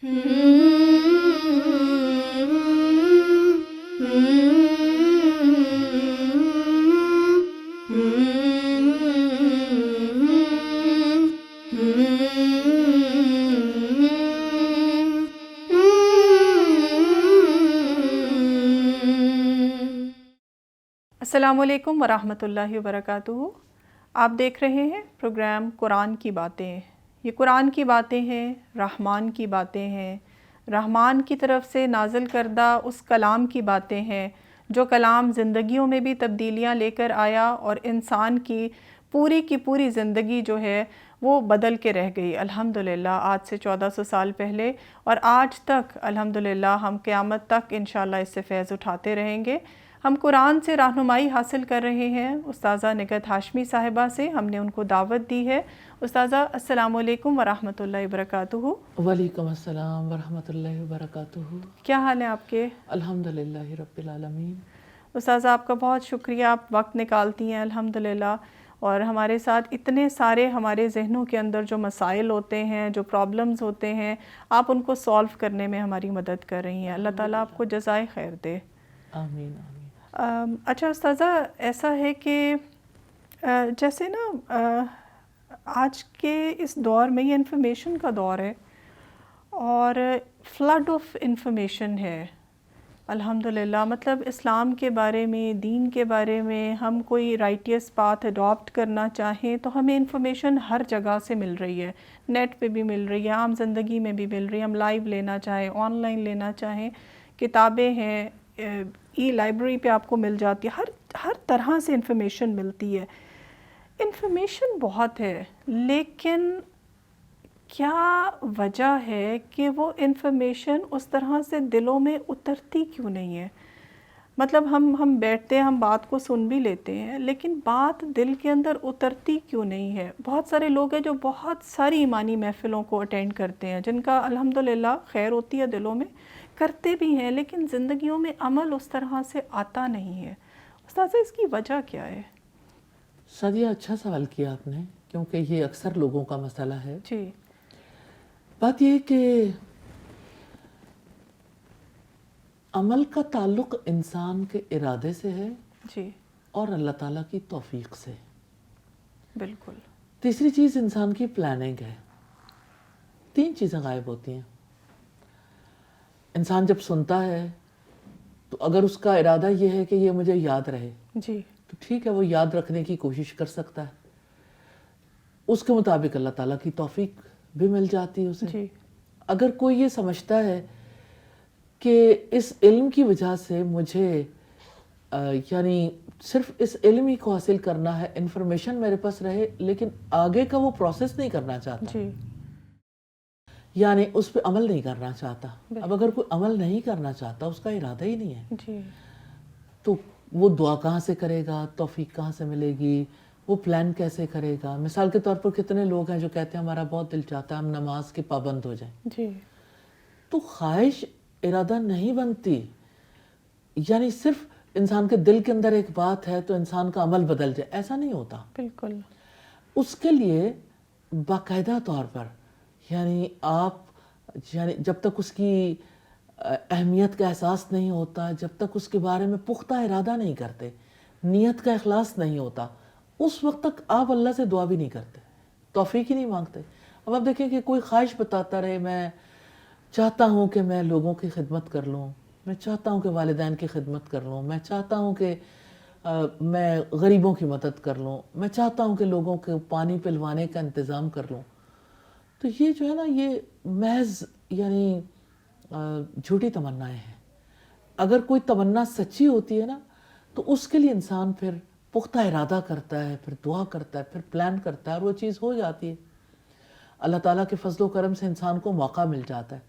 السلام علیکم ورحمۃ اللہ وبرکاتہ۔ آپ دیکھ رہے ہیں پروگرام قرآن کی باتیں۔ یہ قرآن کی باتیں ہیں، رحمان کی باتیں ہیں، رحمان کی طرف سے نازل کردہ اس کلام کی باتیں ہیں جو کلام زندگیوں میں بھی تبدیلیاں لے کر آیا اور انسان کی پوری زندگی جو ہے وہ بدل کے رہ گئی الحمدللہ، آج سے 1400 سال پہلے، اور آج تک الحمدللہ ہم قیامت تک انشاءاللہ اس سے فیض اٹھاتے رہیں گے۔ ہم قرآن سے رہنمائی حاصل کر رہے ہیں استاذہ نگہت ہاشمی صاحبہ سے، ہم نے ان کو دعوت دی ہے۔ استاذہ السلام علیکم ورحمۃ اللہ وبرکاتہ۔ وعلیکم السلام ورحمۃ اللہ وبرکاتہ۔ کیا حال ہے آپ کے؟ الحمدللہ رب العالمین۔ استاذہ آپ کا بہت شکریہ، آپ وقت نکالتی ہیں الحمدللہ، اور ہمارے ساتھ اتنے سارے ہمارے ذہنوں کے اندر جو مسائل ہوتے ہیں، جو پرابلمز ہوتے ہیں، آپ ان کو سولو کرنے میں ہماری مدد کر رہی ہیں۔ اللہ تعالیٰ آپ کو جزائے خیر دے۔ آمین آمین۔ اچھا استاذہ، ایسا ہے کہ جیسے نا آج کے اس دور میں یہ انفارمیشن کا دور ہے اور فلڈ آف انفارمیشن ہے الحمدللہ، مطلب اسلام کے بارے میں، دین کے بارے میں ہم کوئی رائٹیس پاتھ اڈاپٹ کرنا چاہیں تو ہمیں انفارمیشن ہر جگہ سے مل رہی ہے، نیٹ پہ بھی مل رہی ہے، عام زندگی میں بھی مل رہی ہے، ہم لائیو لینا چاہیں، آن لائن لینا چاہیں، کتابیں ہیں، ای لائبریری پہ آپ کو مل جاتی ہے، ہر طرح سے انفارمیشن ملتی ہے۔ انفارمیشن بہت ہے، لیکن کیا وجہ ہے کہ وہ انفارمیشن اس طرح سے دلوں میں اترتی کیوں نہیں ہے؟ مطلب ہم بیٹھتے ہیں، ہم بات کو سن بھی لیتے ہیں، لیکن بات دل کے اندر اترتی کیوں نہیں ہے؟ بہت سارے لوگ ہیں جو بہت ساری ایمانی محفلوں کو اٹینڈ کرتے ہیں، جن کا الحمدللہ خیر ہوتی ہے دلوں میں، کرتے بھی ہیں، لیکن زندگیوں میں عمل اس طرح سے آتا نہیں ہے۔ استاذہ اس کی وجہ کیا ہے؟ سعدیہ اچھا سوال کیا آپ نے، کیونکہ یہ اکثر لوگوں کا مسئلہ ہے۔ جی۔ بات یہ کہ عمل کا تعلق انسان کے ارادے سے ہے جی اور اللہ تعالیٰ کی توفیق سے۔ بالکل۔ تیسری چیز انسان کی پلاننگ ہے۔ تین چیزیں غائب ہوتی ہیں۔ انسان جب سنتا ہے تو اگر اس کا ارادہ یہ ہے کہ یہ مجھے یاد رہے جی تو ٹھیک ہے، وہ یاد رکھنے کی کوشش کر سکتا ہے، اس کے مطابق اللہ تعالیٰ کی توفیق بھی مل جاتی ہے اسے۔ جی اگر کوئی یہ سمجھتا ہے کہ اس علم کی وجہ سے مجھے یعنی صرف اس علم ہی کو حاصل کرنا ہے، انفارمیشن میرے پاس رہے، لیکن آگے کا وہ پروسیس نہیں کرنا چاہتا، جی یعنی اس پہ عمل نہیں کرنا چاہتا۔ اب اگر کوئی عمل نہیں کرنا چاہتا، اس کا ارادہ ہی نہیں ہے، جی تو وہ دعا کہاں سے کرے گا، توفیق کہاں سے ملے گی، وہ پلان کیسے کرے گا؟ مثال کے طور پر کتنے لوگ ہیں جو کہتے ہیں ہمارا بہت دل چاہتا ہے ہم نماز کے پابند ہو جائیں، جی تو خواہش ارادہ نہیں بنتی، یعنی صرف انسان کے دل کے اندر ایک بات ہے تو انسان کا عمل بدل جائے، ایسا نہیں ہوتا۔ بالکل۔ اس کے لیے باقاعدہ طور پر یعنی آپ جب تک اس کی اہمیت کا احساس نہیں ہوتا، جب تک اس کے بارے میں پختہ ارادہ نہیں کرتے، نیت کا اخلاص نہیں ہوتا، اس وقت تک آپ اللہ سے دعا بھی نہیں کرتے، توفیق ہی نہیں مانگتے۔ اب آپ دیکھیں کہ کوئی خواہش بتاتا رہے، میں چاہتا ہوں کہ میں لوگوں کی خدمت کر لوں، میں چاہتا ہوں کہ والدین کی خدمت کر لوں، میں چاہتا ہوں کہ میں غریبوں کی مدد کر لوں، میں چاہتا ہوں کہ لوگوں کے پانی پلوانے کا انتظام کر لوں، تو یہ جو ہے نا، یہ محض یعنی جھوٹی تمنائیں ہیں۔ اگر کوئی تمنا سچی ہوتی ہے نا تو اس کے لیے انسان پھر پختہ ارادہ کرتا ہے، پھر دعا کرتا ہے، پھر پلان کرتا ہے، اور وہ چیز ہو جاتی ہے۔ اللہ تعالیٰ کے فضل و کرم سے انسان کو موقع مل جاتا ہے۔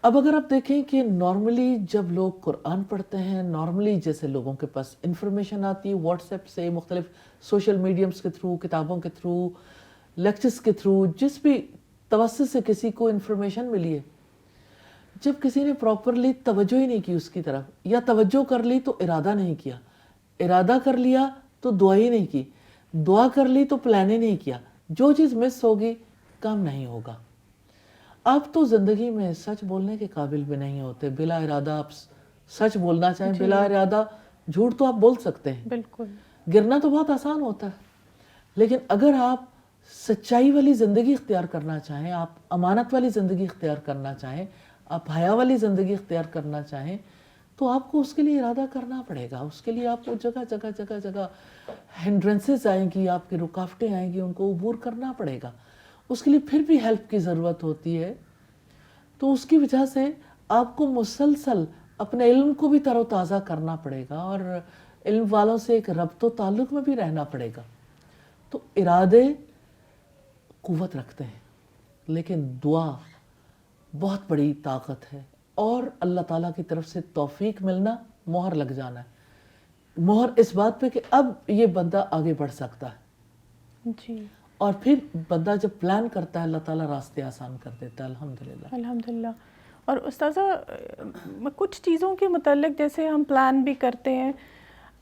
اب اگر آپ دیکھیں کہ نارملی جب لوگ قرآن پڑھتے ہیں، نارملی جیسے لوگوں کے پاس انفارمیشن آتی ہے واٹس ایپ سے، مختلف سوشل میڈیمز کے تھرو، کتابوں کے تھرو، لیکچرز کے تھرو، جس بھی توسط سے کسی کو انفارمیشن ملی ہے، جب کسی نے پراپرلی توجہ ہی نہیں کی اس کی طرف، یا توجہ کر لی تو ارادہ نہیں کیا، ارادہ کر لیا تو دعا ہی نہیں کی، دعا کر لی تو پلان ہی نہیں کیا، جو چیز مس ہوگی کام نہیں ہوگا۔ آپ تو زندگی میں سچ بولنے کے قابل بھی نہیں ہوتے. بلا ارادہ آپ سچ بولنا چاہیں, بلا ارادہ جھوٹ تو آپ بول سکتے ہیں. بالکل. گرنا تو بہت آسان ہوتا ہے, لیکن اگر آپ سچائی والی زندگی اختیار کرنا چاہیں, آپ امانت والی زندگی اختیار کرنا چاہیں, آپ حیا والی زندگی اختیار کرنا چاہیں, تو آپ کو اس کے لیے ارادہ کرنا پڑے گا. اس کے لیے آپ کو جگہ جگہ جگہ جگہ ہنڈرنسز آئیں گی, آپ کی رکاوٹیں آئیں گی, ان کو عبور کرنا پڑے گا. اس کے لیے پھر بھی ہیلپ کی ضرورت ہوتی ہے. تو اس کی وجہ سے آپ کو مسلسل اپنے علم کو بھی تر و تازہ کرنا پڑے گا, اور علم والوں سے ایک ربط و تعلق میں بھی رہنا پڑے گا. تو ارادے قوت رکھتے ہیں, لیکن دعا بہت بڑی طاقت ہے, اور اللہ تعالیٰ کی طرف سے توفیق ملنا, مہر لگ جانا ہے, مہر اس بات پہ کہ اب یہ بندہ آگے بڑھ سکتا ہے. جی. اور پھر بندہ جب پلان کرتا ہے, اللہ تعالیٰ راستے آسان کر دیتا ہے. الحمدللہ. الحمدللہ. اور استاذہ کچھ چیزوں کے متعلق جیسے ہم پلان بھی کرتے ہیں,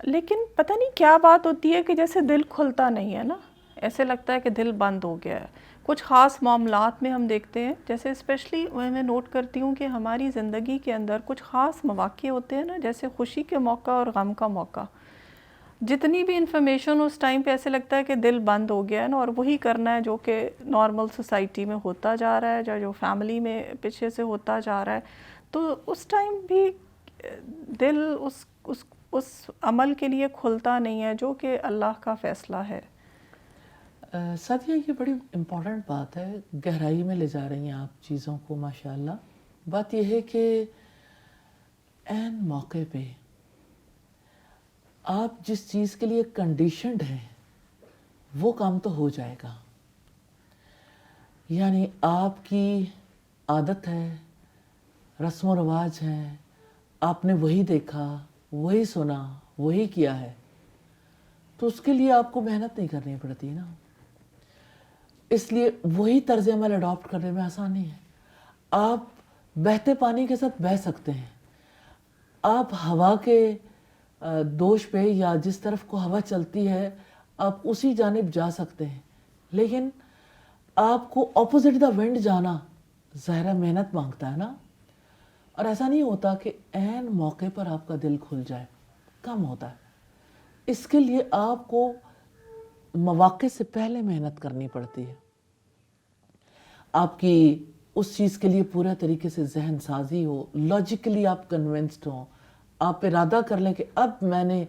لیکن پتہ نہیں کیا بات ہوتی ہے کہ جیسے دل کھلتا نہیں ہے نا, ایسے لگتا ہے کہ دل بند ہو گیا ہے. کچھ خاص معاملات میں ہم دیکھتے ہیں, جیسے اسپیشلی میں نوٹ کرتی ہوں کہ ہماری زندگی کے اندر کچھ خاص مواقع ہوتے ہیں نا, جیسے خوشی کے موقع اور غم کا موقع. جتنی بھی انفارمیشن اس ٹائم پہ ایسے لگتا ہے کہ دل بند ہو گیا ہے نا, اور وہی کرنا ہے جو کہ نارمل سوسائٹی میں ہوتا جا رہا ہے, جو فیملی میں پیچھے سے ہوتا جا رہا ہے. تو اس ٹائم بھی دل اس عمل کے لیے کھلتا نہیں ہے جو کہ اللہ کا فیصلہ ہے. ساتھیہ, یہ بڑی امپورٹنٹ بات ہے, گہرائی میں لے جا رہی ہیں آپ چیزوں کو, ماشاءاللہ. بات یہ ہے کہ عین موقع پہ آپ جس چیز کے لیے کنڈیشنڈ ہیں وہ کام تو ہو جائے گا. یعنی آپ کی عادت ہے, رسم و رواج ہیں, آپ نے وہی دیکھا, وہی سنا, وہی کیا ہے, تو اس کے لیے آپ کو محنت نہیں کرنی پڑتی نا. اس لیے وہی طرز عمل اڈاپٹ کرنے میں آسانی ہے. آپ بہتے پانی کے ساتھ بہہ سکتے ہیں, آپ ہوا کے دوش پہ یا جس طرف کو ہوا چلتی ہے آپ اسی جانب جا سکتے ہیں, لیکن آپ کو اپوزٹ دا ونڈ جانا ظاہرہ محنت مانگتا ہے نا. اور ایسا نہیں ہوتا کہ عین موقع پر آپ کا دل کھل جائے, کم ہوتا ہے. اس کے لیے آپ کو مواقع سے پہلے محنت کرنی پڑتی ہے. آپ کی اس چیز کے لیے پورا طریقے سے ذہن سازی ہو, لاجیکلی آپ کنونسڈ ہوں, آپ ارادہ کر لیں کہ اب میں نے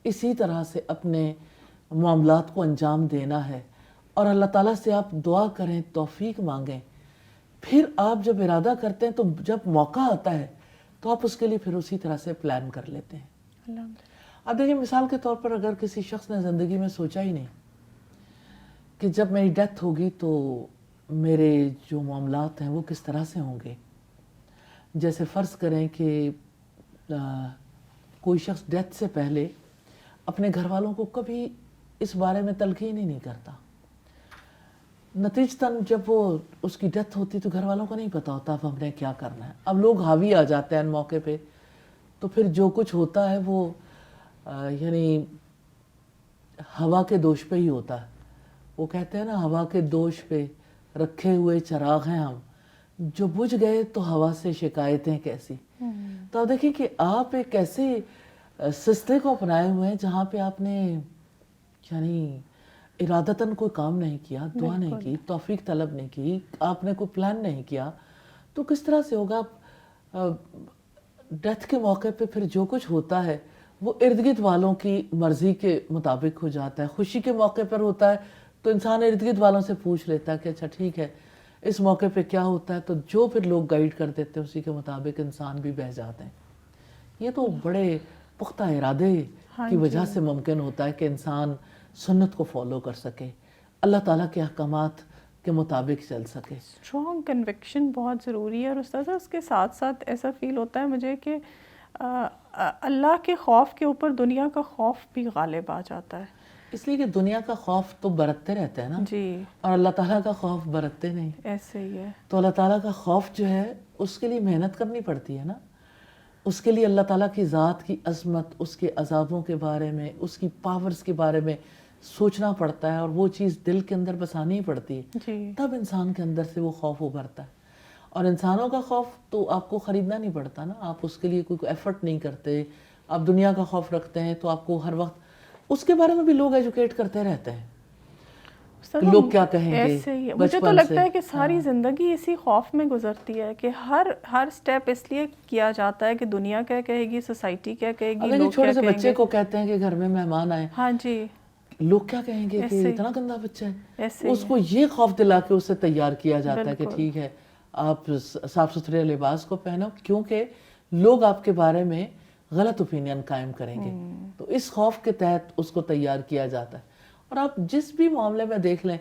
اسی طرح سے اپنے معاملات کو انجام دینا ہے, اور اللہ تعالیٰ سے آپ دعا کریں, توفیق مانگیں. پھر آپ جب ارادہ کرتے ہیں تو جب موقع آتا ہے تو آپ اس کے لیے پھر اسی طرح سے پلان کر لیتے ہیں. اب دیکھیں, مثال کے طور پر اگر کسی شخص نے زندگی میں سوچا ہی نہیں کہ جب میری ڈیتھ ہوگی تو میرے جو معاملات ہیں وہ کس طرح سے ہوں گے. جیسے فرض کریں کہ کوئی شخص ڈیتھ سے پہلے اپنے گھر والوں کو کبھی اس بارے میں تلقین ہی نہیں کرتا. نتیجتاً جب وہ اس کی ڈیتھ ہوتی تو گھر والوں کو نہیں پتا ہوتا اب ہم نے کیا کرنا ہے. اب لوگ حاوی آ جاتے ہیں ان موقع پہ, تو پھر جو کچھ ہوتا ہے وہ یعنی ہوا کے دوش پہ ہی ہوتا ہے. وہ کہتے ہیں نا, ہوا کے دوش پہ رکھے ہوئے چراغ ہیں ہم, جو بجھ گئے تو ہوا سے شکایتیں کیسی. تو آپ دیکھیں کہ آپ ایک ایسے سلسلے کو اپنائے ہوئے ہیں جہاں پہ آپ نے یعنی ارادتاً کوئی کام نہیں کیا, دعا نہیں کی, توفیق طلب نہیں کی, آپ نے کوئی پلان نہیں کیا, تو کس طرح سے ہوگا. ڈیتھ کے موقع پہ پھر جو کچھ ہوتا ہے وہ ارد گرد والوں کی مرضی کے مطابق ہو جاتا ہے. خوشی کے موقع پر ہوتا ہے تو انسان ارد گرد والوں سے پوچھ لیتا ہے کہ اچھا ٹھیک ہے اس موقع پہ کیا ہوتا ہے, تو جو پھر لوگ گائیڈ کر دیتے ہیں اسی کے مطابق انسان بھی بہہ جاتے ہیں. یہ تو بڑے پختہ ارادے کی وجہ سے ممکن ہوتا ہے کہ انسان سنت کو فالو کر سکے, اللہ تعالیٰ کے احکامات کے مطابق چل سکے. اسٹرانگ کنوکشن بہت ضروری ہے. اور استاذہ اس کے ساتھ ساتھ ایسا فیل ہوتا ہے مجھے کہ اللہ کے خوف کے اوپر دنیا کا خوف بھی غالب آ جاتا ہے. اس لیے کہ دنیا کا خوف تو برتتے رہتے ہیں نا, جی, اور اللہ تعالیٰ کا خوف برتتے نہیں. ایسے ہی ہے. تو اللہ تعالیٰ کا خوف جو ہے اس کے لیے محنت کرنی پڑتی ہے نا. اس کے لیے اللہ تعالیٰ کی ذات کی عظمت, اس کے عذابوں کے بارے میں, اس کی پاورز کے بارے میں سوچنا پڑتا ہے, اور وہ چیز دل کے اندر بسانی پڑتی ہے. جی, تب انسان کے اندر سے وہ خوف ابھرتا ہے. اور انسانوں کا خوف تو آپ کو خریدنا نہیں پڑتا نا, آپ اس کے لیے کوئی ایفرٹ نہیں کرتے. آپ دنیا کا خوف رکھتے ہیں تو آپ کو ہر وقت اس کے بارے میں بھی لوگ ایجوکیٹ کرتے رہتے ہیں کہ لوگ کیا کہیں گے. ایسے ہی مجھے تو لگتا ہے کہ ساری زندگی اسی خوف میں گزرتی ہے کہ ہر سٹیپ اس لیے کیا جاتا ہے کہ دنیا کیا کہے گی, سوسائٹی کیا کہے گی, لوگ چھوٹے کیا سے کہیں بچے گے. کو کہتے ہیں کہ گھر میں مہمان آئے, ہاں جی, لوگ کیا کہیں گے کہ ایسے ہی اتنا گندا بچہ ہے. ایسے ہی اس کو یہ خوف دلا کے اسے تیار کیا جاتا ہے کہ بالکل. ٹھیک ہے آپ صاف ستھرے لباس کو پہنو, کیونکہ لوگ آپ کے بارے میں غلط اوپینین قائم کریں گے. تو اس خوف کے تحت اس کو تیار کیا جاتا ہے. اور آپ جس بھی معاملے میں دیکھ لیں,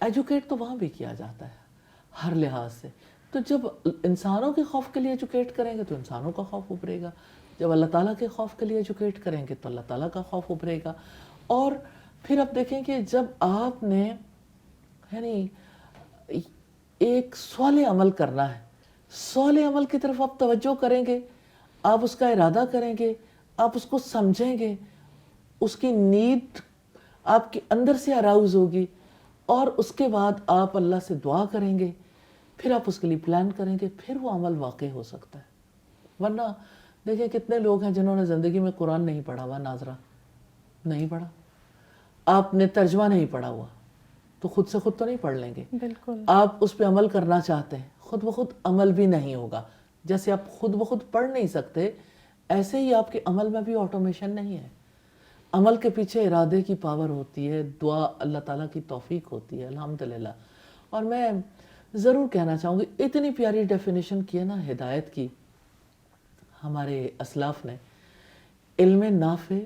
ایجوکیٹ تو وہاں بھی کیا جاتا ہے ہر لحاظ سے. تو جب انسانوں کے خوف کے لیے ایجوکیٹ کریں گے تو انسانوں کا خوف ابھرے گا, جب اللہ تعالیٰ کے خوف کے لیے ایجوکیٹ کریں گے تو اللہ تعالیٰ کا خوف ابھرے گا. اور پھر آپ دیکھیں کہ جب آپ نے یعنی ایک صالح عمل کرنا ہے, صالح عمل کی طرف آپ توجہ کریں گے, آپ اس کا ارادہ کریں گے, آپ اس کو سمجھیں گے, اس کی نیڈ آپ کے اندر سے اراؤز ہوگی, اور اس کے بعد آپ اللہ سے دعا کریں گے, پھر آپ اس کے لیے پلان کریں گے, پھر وہ عمل واقع ہو سکتا ہے. ورنہ دیکھیں کتنے لوگ ہیں جنہوں نے زندگی میں قرآن نہیں پڑھا ہوا, ناظرہ نہیں پڑھا, آپ نے ترجمہ نہیں پڑھا ہوا, تو خود سے خود تو نہیں پڑھ لیں گے. بالکل. آپ اس پہ عمل کرنا چاہتے ہیں, خود بخود عمل بھی نہیں ہوگا. جیسے آپ خود بخود پڑھ نہیں سکتے, ایسے ہی آپ کے عمل میں بھی آٹومیشن نہیں ہے. عمل کے پیچھے ارادے کی پاور ہوتی ہے, دعا اللہ تعالیٰ کی توفیق ہوتی ہے, الحمدللہ. اور میں ضرور کہنا چاہوں گی, اتنی پیاری ڈیفینیشن کی ہے نا ہدایت کی ہمارے اسلاف نے, علم نافع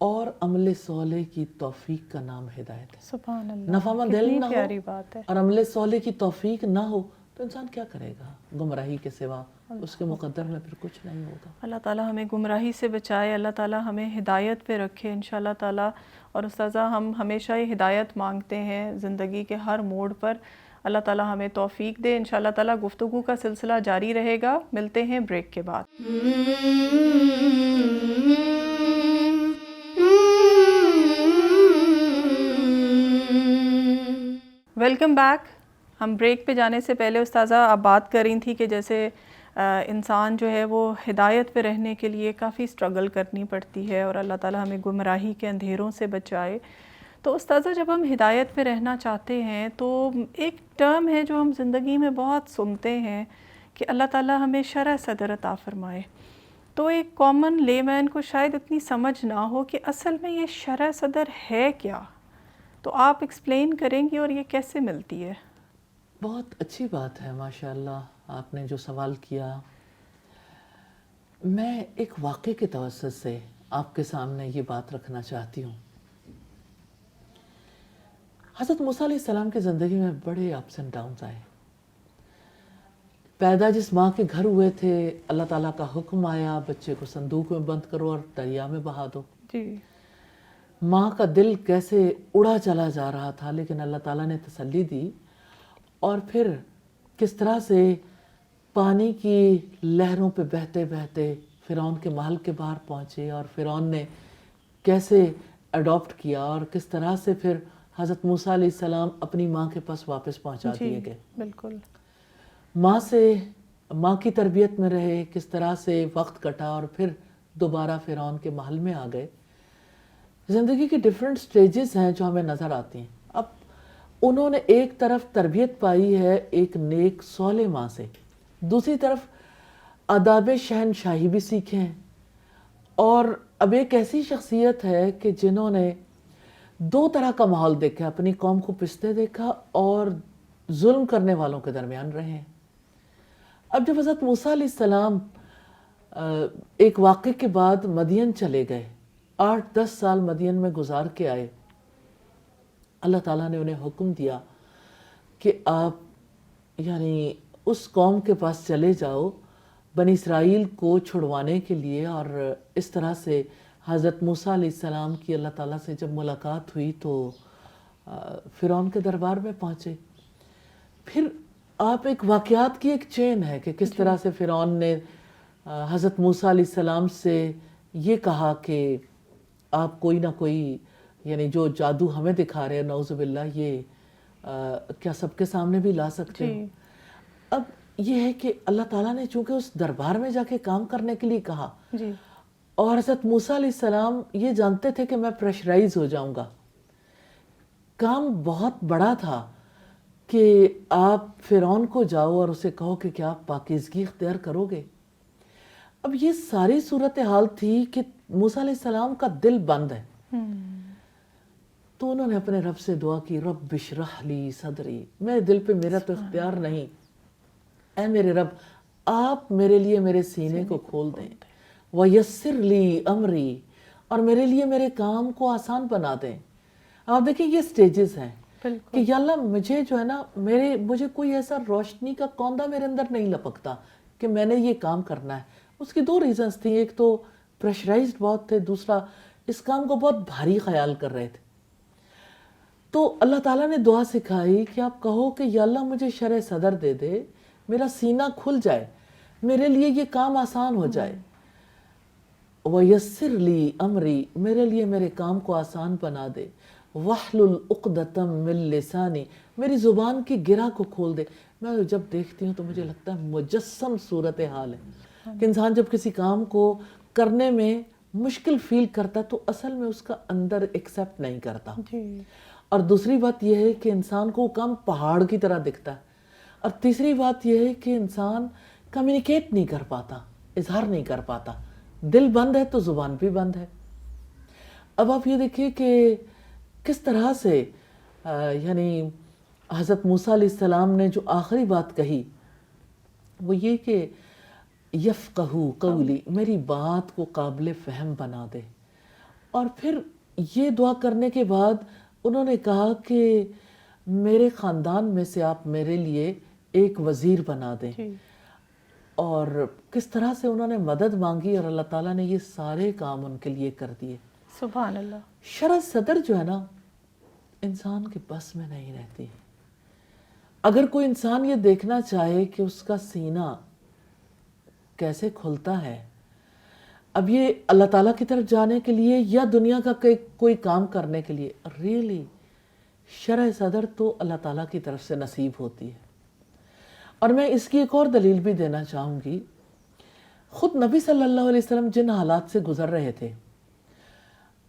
اور عمل صالح کی توفیق کا نام ہدایت ہے. سبحان اللہ, نفع مند علم نہ ہو پیاری بات ہے, اور عمل صالح کی توفیق نہ ہو تو انسان کیا کرے گا, گمراہی کے سوا اس کے مقدر میں پھر کچھ نہیں ہوگا. اللہ تعالیٰ ہمیں گمراہی سے بچائے, اللہ تعالیٰ ہمیں ہدایت پہ رکھے انشاءاللہ تعالیٰ. اور استاذہ ہم ہمیشہ یہ ہدایت مانگتے ہیں زندگی کے ہر موڑ پر, اللہ تعالیٰ ہمیں توفیق دے. انشاءاللہ تعالیٰ گفتگو کا سلسلہ جاری رہے گا, ملتے ہیں بریک کے بعد. Welcome back. ہم بریک پہ جانے سے پہلے استاذہ آپ بات کر رہی تھی کہ جیسے انسان جو ہے وہ ہدایت پہ رہنے کے لیے کافی سٹرگل کرنی پڑتی ہے, اور اللہ تعالیٰ ہمیں گمراہی کے اندھیروں سے بچائے. تو استاذہ جب ہم ہدایت پہ رہنا چاہتے ہیں تو ایک ٹرم ہے جو ہم زندگی میں بہت سنتے ہیں کہ اللہ تعالیٰ ہمیں شرح صدر عطا فرمائے. تو ایک کامن لے مین کو شاید اتنی سمجھ نہ ہو کہ اصل میں یہ شرح صدر ہے کیا, تو آپ ایکسپلین کریں گی اور یہ کیسے ملتی ہے؟ بہت اچھی بات ہے, ماشاءاللہ آپ نے جو سوال کیا. میں ایک واقعے کے توسط سے آپ کے سامنے یہ بات رکھنا چاہتی ہوں. حضرت موسیٰ علیہ السلام کی زندگی میں بڑے اپس اینڈ ڈاؤنز آئے. پیدا جس ماں کے گھر ہوئے تھے, اللہ تعالیٰ کا حکم آیا بچے کو صندوق میں بند کرو اور دریا میں بہا دو. جی. ماں کا دل کیسے اڑا چلا جا رہا تھا, لیکن اللہ تعالیٰ نے تسلی دی, اور پھر کس طرح سے پانی کی لہروں پہ بہتے بہتے فرعون کے محل کے باہر پہنچے, اور فرعون نے کیسے اڈاپٹ کیا, اور کس طرح سے پھر حضرت موسیٰ علیہ السلام اپنی ماں کے پاس واپس پہنچا دیے گئے. بالکل. ماں کی تربیت میں رہے, کس طرح سے وقت کٹا, اور پھر دوبارہ فرعون کے محل میں آ گئے. زندگی کی ڈیفرنٹ سٹیجز ہیں جو ہمیں نظر آتی ہیں. اب انہوں نے ایک طرف تربیت پائی ہے ایک نیک صالح ماں سے, دوسری طرف آداب شہنشاہی بھی سیکھے ہیں, اور اب ایک ایسی شخصیت ہے کہ جنہوں نے دو طرح کا ماحول دیکھا, اپنی قوم کو پستے دیکھا اور ظلم کرنے والوں کے درمیان رہے ہیں. اب جب حضرت موسیٰ علیہ السلام ایک واقعے کے بعد مدین چلے گئے, 8-10 سال مدین میں گزار کے آئے, اللہ تعالیٰ نے انہیں حکم دیا کہ آپ یعنی اس قوم کے پاس چلے جاؤ بنی اسرائیل کو چھڑوانے کے لیے. اور اس طرح سے حضرت موسیٰ علیہ السلام کی اللہ تعالیٰ سے جب ملاقات ہوئی تو فرعون کے دربار میں پہنچے. پھر آپ ایک واقعات کی ایک چین ہے کہ کس طرح سے فرعون نے حضرت موسیٰ علیہ السلام سے یہ کہا کہ آپ کوئی نہ کوئی یعنی جو جادو ہمیں دکھا رہے ہیں نعوذ باللہ, یہ کیا سب کے سامنے بھی لا سکتے ہو. اب یہ ہے کہ اللہ تعالیٰ نے چونکہ اس دربار میں جا کے کام کرنے کے لیے کہا، جی اور حضرت موسیٰ علیہ السلام یہ جانتے تھے کہ میں پریشرائز ہو جاؤں گا، کام بہت بڑا تھا کہ آپ فرعون کو جاؤ اور اسے کہو کہ کیا آپ پاکیزگی اختیار کرو گے. اب یہ ساری صورتحال تھی کہ موسیٰ علیہ السلام کا دل بند ہے، تو انہوں نے اپنے رب سے دعا کی، رب اشرح لی صدری، میرے دل پہ میرا تو اختیار نہیں، اے میرے رب آپ میرے لیے میرے سینے کو کھول دیں، وَيَسِّرْ لِي أَمْرِي، اور میرے لیے میرے کام کو آسان بنا دیں. آپ دیکھیں یہ سٹیجز ہیں کہ یا اللہ مجھے جو ہے نا مجھے کوئی ایسا روشنی کا کوندہ میرے اندر نہیں لپکتا کہ میں نے یہ کام کرنا ہے. اس کی دو ریزنز تھیں، ایک تو پریشرائزڈ بہت تھے، دوسرا اس کام کو بہت بھاری خیال کر رہے تھے. تو اللہ تعالیٰ نے دعا سکھائی کہ آپ کہو کہ یا اللہ مجھے شرح صدر دے دے، میرا سینہ کھل جائے، میرے لیے یہ کام آسان ہو جائے. وَيَسِّرْ لِي أَمْرِي، میرے لیے میرے کام کو آسان بنا دے. وَاحْلُلْ عُقْدَةً مِّن لِّسَانِي، میری زبان کی گرہ کو کھول دے. میں جب دیکھتی ہوں تو مجھے لگتا ہے مجسم صورتحال ہے کہ انسان جب کسی کام کو کرنے میں مشکل فیل کرتا تو اصل میں اس کا اندر ایکسیپٹ نہیں کرتا. اور دوسری بات یہ ہے کہ انسان کو کام پہاڑ کی طرح دکھتا ہے. اور تیسری بات یہ ہے کہ انسان کمیونیکیٹ نہیں کر پاتا، اظہار نہیں کر پاتا. دل بند ہے تو زبان بھی بند ہے. اب آپ یہ دیکھیے کہ کس طرح سے یعنی حضرت موسیٰ علیہ السلام نے جو آخری بات کہی وہ یہ کہ یفقہوا قولی، میری بات کو قابل فہم بنا دے. اور پھر یہ دعا کرنے کے بعد انہوں نے کہا کہ میرے خاندان میں سے آپ میرے لیے ایک وزیر بنا دیں. اور کس طرح سے انہوں نے مدد مانگی اور اللہ تعالیٰ نے یہ سارے کام ان کے لیے کر دیے. سبحان اللہ. شرح صدر جو ہے نا انسان کے بس میں نہیں رہتی. اگر کوئی انسان یہ دیکھنا چاہے کہ اس کا سینہ کیسے کھلتا ہے، اب یہ اللہ تعالیٰ کی طرف جانے کے لیے یا دنیا کا کوئی کام کرنے کے لیے، ریئلی شرح صدر تو اللہ تعالیٰ کی طرف سے نصیب ہوتی ہے. اور میں اس کی ایک اور دلیل بھی دینا چاہوں گی. خود نبی صلی اللہ علیہ وسلم جن حالات سے گزر رہے تھے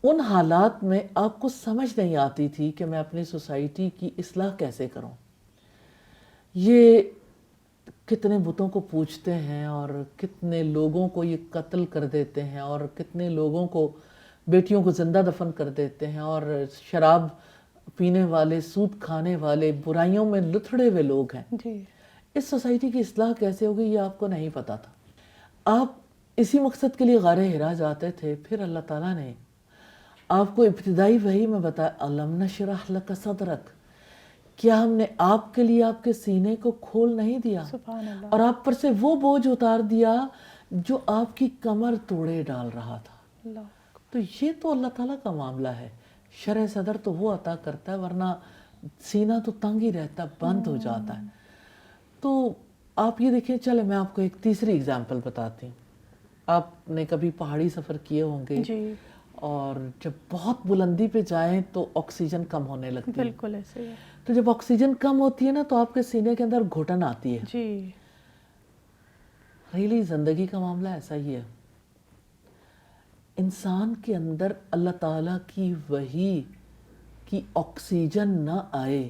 ان حالات میں آپ کو سمجھ نہیں آتی تھی کہ میں اپنی سوسائٹی کی اصلاح کیسے کروں. یہ کتنے بتوں کو پوجتے ہیں اور کتنے لوگوں کو یہ قتل کر دیتے ہیں اور کتنے لوگوں کو بیٹیوں کو زندہ دفن کر دیتے ہیں اور شراب پینے والے، سود کھانے والے، برائیوں میں لتھڑے ہوئے لوگ ہیں. اس سوسائٹی کی اصلاح کیسے ہوگی یہ آپ کو نہیں پتا تھا. آپ اسی مقصد کے لیے غار حرا جاتے تھے. پھر اللہ تعالیٰ نے آپ کو ابتدائی وحی میں بتایا الم نشرح لک صدرک، کیا ہم نے آپ کے لیے آپ کے سینے کو کھول نہیں دیا اور آپ پر سے وہ بوجھ اتار دیا جو آپ کی کمر توڑے ڈال رہا تھا. تو یہ تو اللہ تعالیٰ کا معاملہ ہے. شرح صدر تو وہ عطا کرتا ہے، ورنہ سینہ تو تنگ ہی رہتا، بند ہو جاتا ہے. تو آپ یہ دیکھیں، چلے میں آپ کو ایک تیسری اگزامپل بتاتی ہوں. آپ نے کبھی پہاڑی سفر کیے ہوں گے اور جب بہت بلندی پہ جائیں تو آکسیجن کم ہونے لگتی ہے. بالکل ایسے ہی. تو جب آکسیجن کم ہوتی ہے نا تو آپ کے سینے کے اندر گھٹن آتی ہے. ریلی زندگی کا معاملہ ایسا ہی ہے. انسان کے اندر اللہ تعالیٰ کی وحی کی آکسیجن نہ آئے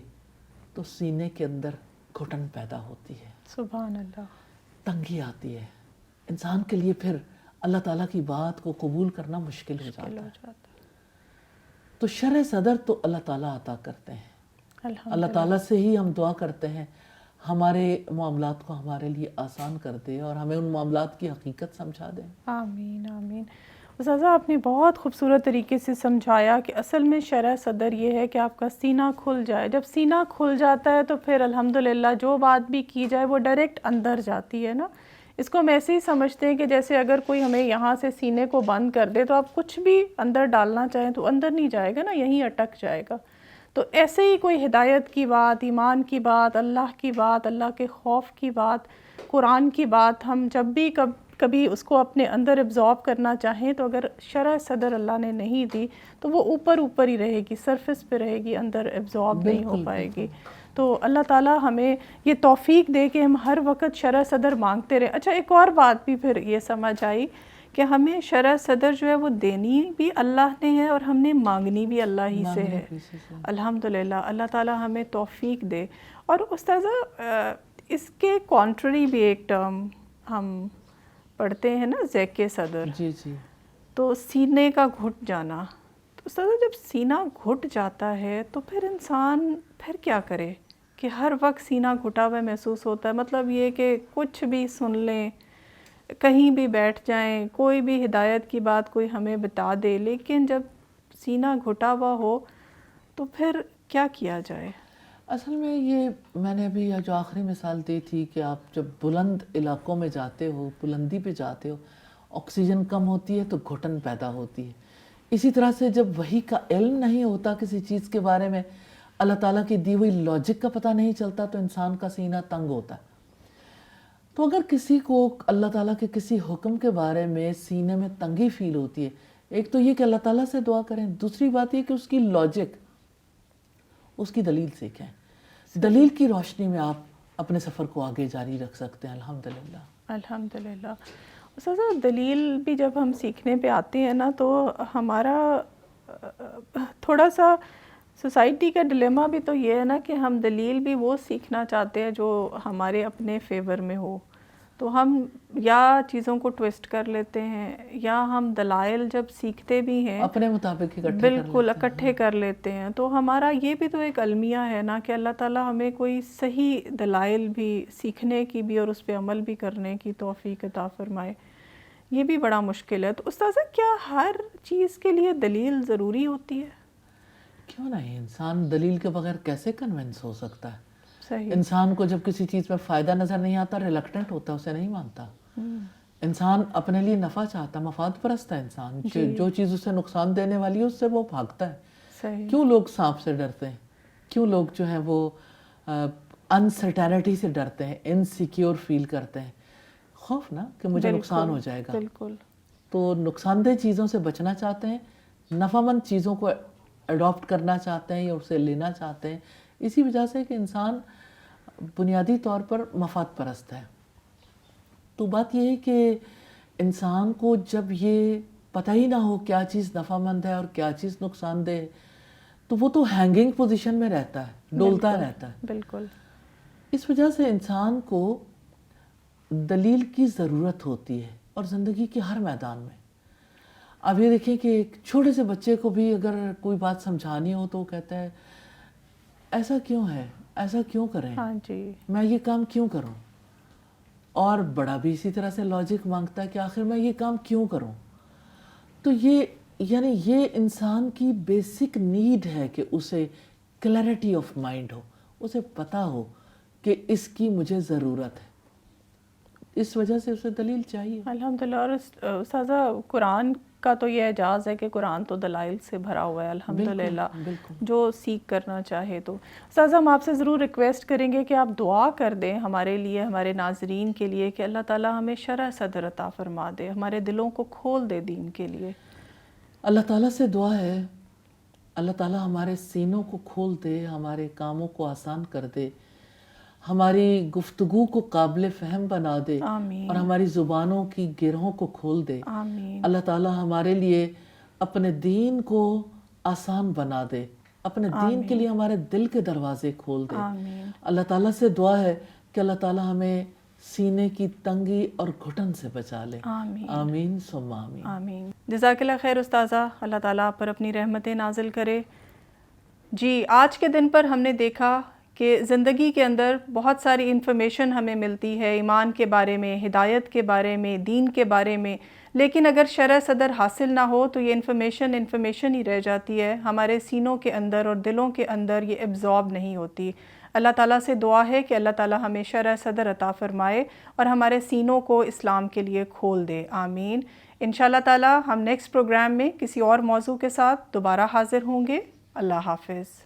تو سینے کے اندر گھٹن پیدا ہوتی ہے. سبحان اللہ. تنگی آتی ہے. انسان کے لیے پھر اللہ تعالیٰ کی بات کو قبول کرنا مشکل ہو جاتا ہے. تو شرح صدر تو اللہ تعالیٰ عطا کرتے ہیں. اللہ تعالیٰ سے ہی ہم دعا کرتے ہیں ہمارے معاملات کو ہمارے لیے آسان کر دے اور ہمیں ان معاملات کی حقیقت سمجھا دے. آمین آمین. استاذہ آپ نے بہت خوبصورت طریقے سے سمجھایا کہ اصل میں شرح صدر یہ ہے کہ آپ کا سینہ کھل جائے. جب سینہ کھل جاتا ہے تو پھر الحمدللہ جو بات بھی کی جائے وہ ڈائریکٹ اندر جاتی ہے نا. اس کو ہم ایسے ہی سمجھتے ہیں کہ جیسے اگر کوئی ہمیں یہاں سے سینے کو بند کر دے تو آپ کچھ بھی اندر ڈالنا چاہیں تو اندر نہیں جائے گا نا، یہیں اٹک جائے گا. تو ایسے ہی کوئی ہدایت کی بات، ایمان کی بات، اللہ کی بات، اللہ کے خوف کی بات، قرآن کی بات، ہم جب بھی کبھی اس کو اپنے اندر ایبزارب کرنا چاہیں تو اگر شرح صدر اللہ نے نہیں دی تو وہ اوپر ہی رہے گی، سرفس پہ رہے گی، اندر ایبزارب نہیں ہو پائے گی. تو اللہ تعالیٰ ہمیں یہ توفیق دے کہ ہم ہر وقت شرح صدر مانگتے رہے. اچھا ایک اور بات بھی پھر یہ سمجھ آئی کہ ہمیں شرح صدر جو ہے وہ دینی بھی اللہ نے ہے اور ہم نے مانگنی بھی اللہ ہی سے ہے. الحمدللہ اللہ تعالیٰ ہمیں توفیق دے. اور استاذہ اس کے کانٹری بھی ایک ٹرم ہم پڑھتے ہیں نا ذیق صدر. جی جی. تو سینے کا گھٹ جانا. تو استاذہ جب سینہ گھٹ جاتا ہے تو پھر انسان پھر کیا کرے کہ ہر وقت سینہ گھٹا ہوا محسوس ہوتا ہے؟ مطلب یہ کہ کچھ بھی سن لیں، کہیں بھی بیٹھ جائیں، کوئی بھی ہدایت کی بات کوئی ہمیں بتا دے، لیکن جب سینہ گھٹا ہوا ہو تو پھر کیا کیا جائے؟ اصل میں یہ میں نے ابھی جو آخری مثال دی تھی کہ آپ جب بلند علاقوں میں جاتے ہو، بلندی پہ جاتے ہو، آکسیجن کم ہوتی ہے تو گھٹن پیدا ہوتی ہے. اسی طرح سے جب وحی کا علم نہیں ہوتا کسی چیز کے بارے میں، اللہ تعالیٰ کی دی ہوئی لاجک کا پتہ نہیں چلتا، تو انسان کا سینہ تنگ ہوتا ہے. تو اگر کسی کو اللہ تعالیٰ کے کسی حکم کے بارے میں سینے میں تنگی فیل ہوتی ہے، ایک تو یہ کہ اللہ تعالیٰ سے دعا کریں، دوسری بات یہ کہ اس کی لاجک، اس کی دلیل سیکھیں. دلیل کی روشنی میں آپ اپنے سفر کو آگے جاری رکھ سکتے ہیں. الحمدللہ. الحمدللہ. استاذہ دلیل بھی جب ہم سیکھنے پہ آتے ہیں نا تو ہمارا تھوڑا سا سوسائٹی کا ڈلیما بھی تو یہ ہے نا کہ ہم دلیل بھی وہ سیکھنا چاہتے ہیں جو ہمارے اپنے فیور میں ہو. تو ہم یا چیزوں کو ٹویسٹ کر لیتے ہیں، یا ہم دلائل جب سیکھتے بھی ہیں اپنے مطابق بالکل اکٹھے کر لیتے ہیں. تو ہمارا یہ بھی تو ایک المیہ ہے نا کہ اللہ تعالیٰ ہمیں کوئی صحیح دلائل بھی سیکھنے کی بھی اور اس پہ عمل بھی کرنے کی توفیق عطا فرمائے. یہ بھی بڑا مشکل ہے. تو استاذہ کیا ہر چیز کے لیے دلیل ضروری ہوتی ہے؟ کیوں نہیں؟ انسان دلیل کے بغیر کیسے کنونس ہو سکتا ہے؟ صحیح. انسان کو جب کسی چیز میں فائدہ نظر نہیں آتا، ریلکٹنٹ ہوتا ہے، اسے نہیں مانتا. انسان اپنے لیے نفع چاہتا، مفاد پرست ہے انسان. جو چیز اسے نقصان دینے والی ہے اس سے وہ بھاگتا ہے. صحیح. کیوں لوگ سانپ سے ڈرتے ہیں؟ کیوں لوگ جو ہیں وہ انسرٹینٹی سے ڈرتے ہیں، انسیکیور فیل کرتے ہیں؟ خوف نا کہ مجھے نقصان ہو جائے گا. بالکل. تو نقصان دہ چیزوں سے بچنا چاہتے ہیں، نفع مند چیزوں کو اڈاپٹ کرنا چاہتے ہیں یا اسے لینا چاہتے ہیں. اسی وجہ سے کہ انسان بنیادی طور پر مفاد پرست ہے. تو بات یہ ہے کہ انسان کو جب یہ پتہ ہی نہ ہو کیا چیز نفع مند ہے اور کیا چیز نقصان دہ ہے، تو وہ تو ہینگنگ پوزیشن میں رہتا ہے، ڈولتا رہتا ہے. بالکل. اس وجہ سے انسان کو دلیل کی ضرورت ہوتی ہے، اور زندگی کے ہر میدان میں. اب یہ دیکھیں کہ ایک چھوٹے سے بچے کو بھی اگر کوئی بات سمجھانی ہو تو وہ کہتا ہے ایسا کیوں ہے، ایسا کیوں کریں، ہاں جی، میں یہ کام کیوں کروں. اور بڑا بھی اسی طرح سے لاجک مانگتا ہے کہ آخر میں یہ کام کیوں کروں. تو یہ انسان کی بیسک نیڈ ہے کہ اسے کلیئرٹی آف مائنڈ ہو، اسے پتہ ہو کہ اس کی مجھے ضرورت ہے. اس وجہ سے اسے دلیل چاہیے. الحمدللہ. اور استاذہ قرآن کا تو یہ اعجاز ہے کہ قرآن تو دلائل سے بھرا ہوا ہے الحمدللہ. جو سیکھ کرنا چاہے تو. استاذہ ہم آپ سے ضرور ریکویسٹ کریں گے کہ آپ دعا کر دیں ہمارے لیے، ہمارے ناظرین کے لیے، کہ اللہ تعالیٰ ہمیں شرح صدر عطا فرما دے، ہمارے دلوں کو کھول دے دین کے لیے. اللہ تعالیٰ سے دعا ہے اللہ تعالیٰ ہمارے سینوں کو کھول دے، ہمارے کاموں کو آسان کر دے، ہماری گفتگو کو قابل فہم بنا دے، آمین. اور ہماری زبانوں کی گرہوں کو کھول دے. آمین. اللہ تعالیٰ ہمارے لیے اپنے دین کو آسان بنا دے، اپنے دین کے لیے ہمارے دل کے دروازے کھول دے. آمین. اللہ تعالیٰ سے دعا ہے کہ اللہ تعالیٰ ہمیں سینے کی تنگی اور گھٹن سے بچا لے. آمین. آمین ثم آمین. آمین. جزاک اللہ خیر استاذہ. اللہ تعالیٰ آپ پر اپنی رحمتیں نازل کرے. جی آج کے دن پر ہم نے دیکھا کہ زندگی کے اندر بہت ساری انفارمیشن ہمیں ملتی ہے ایمان کے بارے میں، ہدایت کے بارے میں، دین کے بارے میں، لیکن اگر شرح صدر حاصل نہ ہو تو یہ انفارمیشن ہی رہ جاتی ہے، ہمارے سینوں کے اندر اور دلوں کے اندر یہ ایبزارب نہیں ہوتی. اللہ تعالیٰ سے دعا ہے کہ اللہ تعالیٰ ہمیں شرح صدر عطا فرمائے اور ہمارے سینوں کو اسلام کے لیے کھول دے. آمین. انشاءاللہ تعالیٰ ہم نیکسٹ پروگرام میں کسی اور موضوع کے ساتھ دوبارہ حاضر ہوں گے. اللہ حافظ.